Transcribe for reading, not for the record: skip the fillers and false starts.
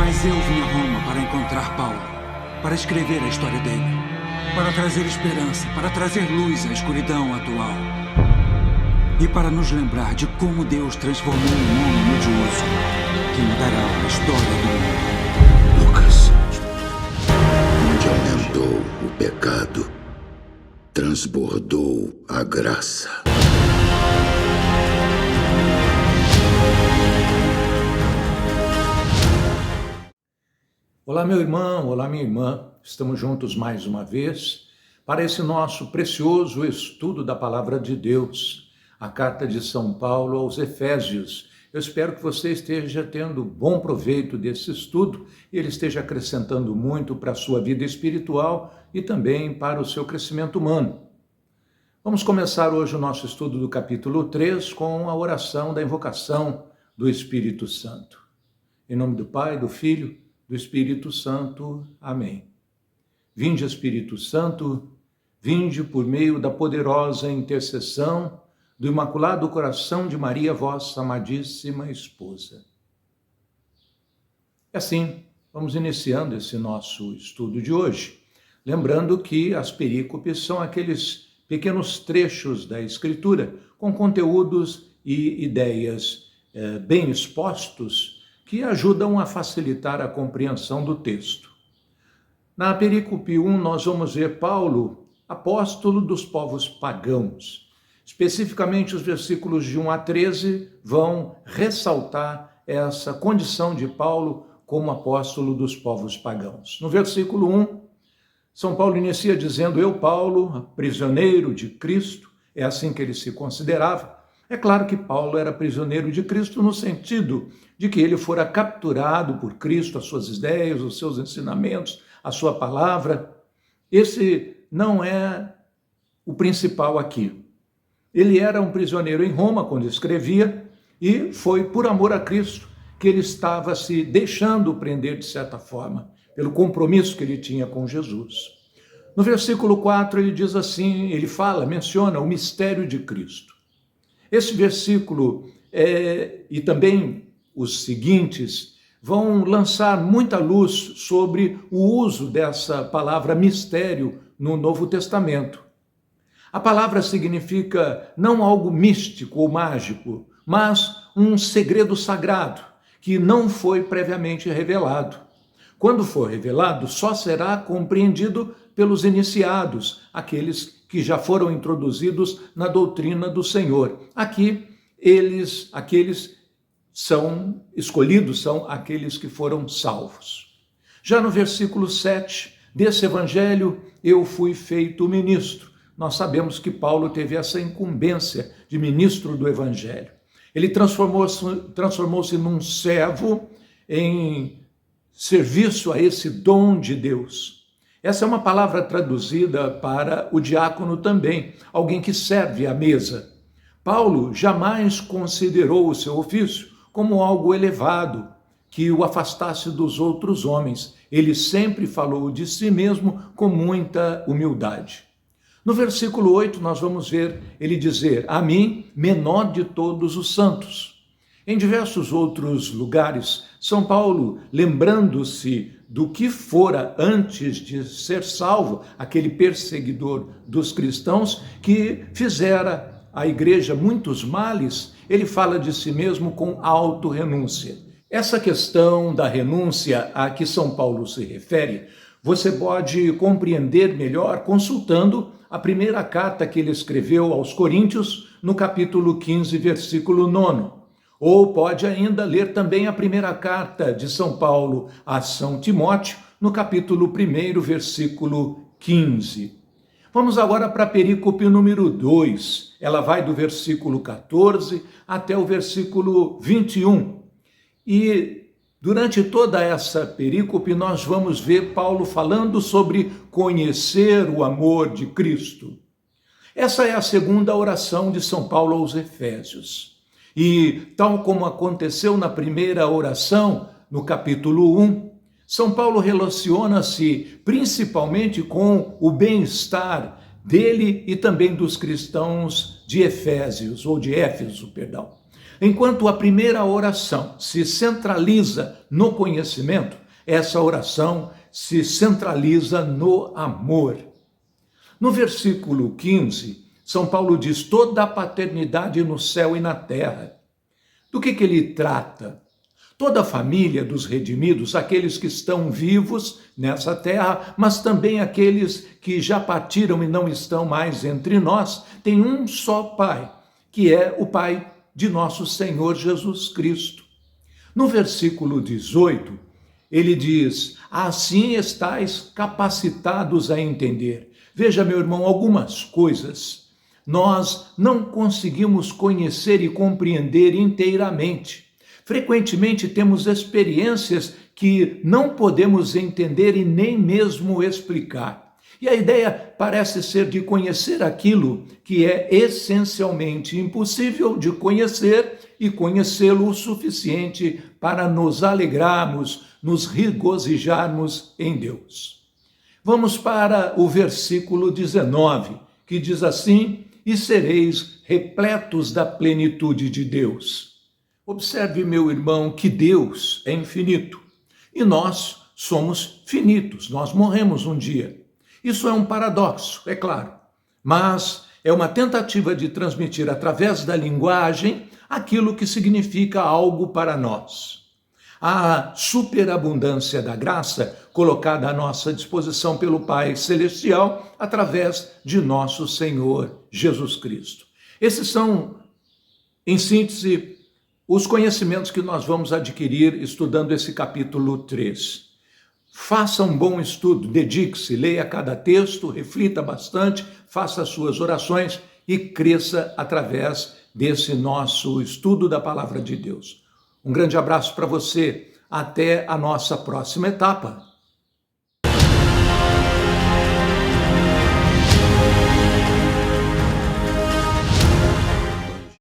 Mas eu vim a Roma para encontrar Paulo, para escrever a história dele, para trazer esperança, para trazer luz à escuridão atual e para nos lembrar de como Deus transformou um homem medioso que mudará a história do mundo. Lucas, onde aumentou o pecado, transbordou a graça. Olá, meu irmão, olá, minha irmã. Estamos juntos mais uma vez para esse nosso precioso estudo da Palavra de Deus, a Carta de São Paulo aos Efésios. Eu espero que você esteja tendo bom proveito desse estudo e ele esteja acrescentando muito para a sua vida espiritual e também para o seu crescimento humano. Vamos começar hoje o nosso estudo do capítulo 3 com a oração da invocação do Espírito Santo. Em nome do Pai, do Filho, do Espírito Santo. Amém. Vinde, Espírito Santo, vinde por meio da poderosa intercessão do Imaculado Coração de Maria, vossa amadíssima esposa. E assim, vamos iniciando esse nosso estudo de hoje, lembrando que as perícopes são aqueles pequenos trechos da Escritura com conteúdos e ideias bem expostos que ajudam a facilitar a compreensão do texto. Na perícope 1, nós vamos ver Paulo, apóstolo dos povos pagãos. Especificamente, os versículos de 1 a 13 vão ressaltar essa condição de Paulo como apóstolo dos povos pagãos. No versículo 1, São Paulo inicia dizendo: eu, Paulo, prisioneiro de Cristo, é assim que ele se considerava. É claro que Paulo era prisioneiro de Cristo no sentido de que ele fora capturado por Cristo, as suas ideias, os seus ensinamentos, a sua palavra. Esse não é o principal aqui. Ele era um prisioneiro em Roma quando escrevia e foi por amor a Cristo que ele estava se deixando prender de certa forma, pelo compromisso que ele tinha com Jesus. No versículo 4 ele diz assim, menciona o mistério de Cristo. Esse versículo e também os seguintes vão lançar muita luz sobre o uso dessa palavra mistério no Novo Testamento. A palavra significa não algo místico ou mágico, mas um segredo sagrado que não foi previamente revelado. Quando for revelado, só será compreendido pelos iniciados, aqueles que já foram introduzidos na doutrina do Senhor. Aqui, aqueles são escolhidos, são aqueles que foram salvos. Já no versículo 7, desse evangelho eu fui feito ministro. Nós sabemos que Paulo teve essa incumbência de ministro do evangelho. Ele transformou-se num servo em serviço a esse dom de Deus. Essa é uma palavra traduzida para o diácono também, alguém que serve à mesa. Paulo jamais considerou o seu ofício como algo elevado, que o afastasse dos outros homens. Ele sempre falou de si mesmo com muita humildade. No versículo 8, nós vamos ver ele dizer: a mim, menor de todos os santos. Em diversos outros lugares, São Paulo, lembrando-se do que fora antes de ser salvo, aquele perseguidor dos cristãos que fizera à igreja muitos males, ele fala de si mesmo com autorrenúncia. Essa questão da renúncia a que São Paulo se refere, você pode compreender melhor consultando a primeira carta que ele escreveu aos Coríntios, no capítulo 15, versículo 9. Ou pode ainda ler também a primeira carta de São Paulo a São Timóteo, no capítulo 1, versículo 15. Vamos agora para a perícope número 2. Ela vai do versículo 14 até o versículo 21. E durante toda essa perícope nós vamos ver Paulo falando sobre conhecer o amor de Cristo. Essa é a segunda oração de São Paulo aos Efésios. E tal como aconteceu na primeira oração, no capítulo 1, São Paulo relaciona-se principalmente com o bem-estar dele e também dos cristãos de Éfeso. Enquanto a primeira oração se centraliza no conhecimento, essa oração se centraliza no amor. No versículo 15, São Paulo diz: toda a paternidade no céu e na terra. Do que ele trata? Toda a família dos redimidos, aqueles que estão vivos nessa terra, mas também aqueles que já partiram e não estão mais entre nós, tem um só Pai, que é o Pai de nosso Senhor Jesus Cristo. No versículo 18, ele diz: assim estáis capacitados a entender. Veja, meu irmão, algumas coisas nós não conseguimos conhecer e compreender inteiramente. Frequentemente temos experiências que não podemos entender e nem mesmo explicar. E a ideia parece ser de conhecer aquilo que é essencialmente impossível de conhecer e conhecê-lo o suficiente para nos alegrarmos, nos regozijarmos em Deus. Vamos para o versículo 19, que diz assim: e sereis repletos da plenitude de Deus. Observe, meu irmão, que Deus é infinito e nós somos finitos, nós morremos um dia. Isso é um paradoxo, é claro, mas é uma tentativa de transmitir através da linguagem aquilo que significa algo para nós. A superabundância da graça colocada à nossa disposição pelo Pai Celestial através de nosso Senhor Jesus Cristo. Esses são, em síntese, os conhecimentos que nós vamos adquirir estudando esse capítulo 3. Faça um bom estudo, dedique-se, leia cada texto, reflita bastante, faça as suas orações e cresça através desse nosso estudo da Palavra de Deus. Um grande abraço para você, até a nossa próxima etapa.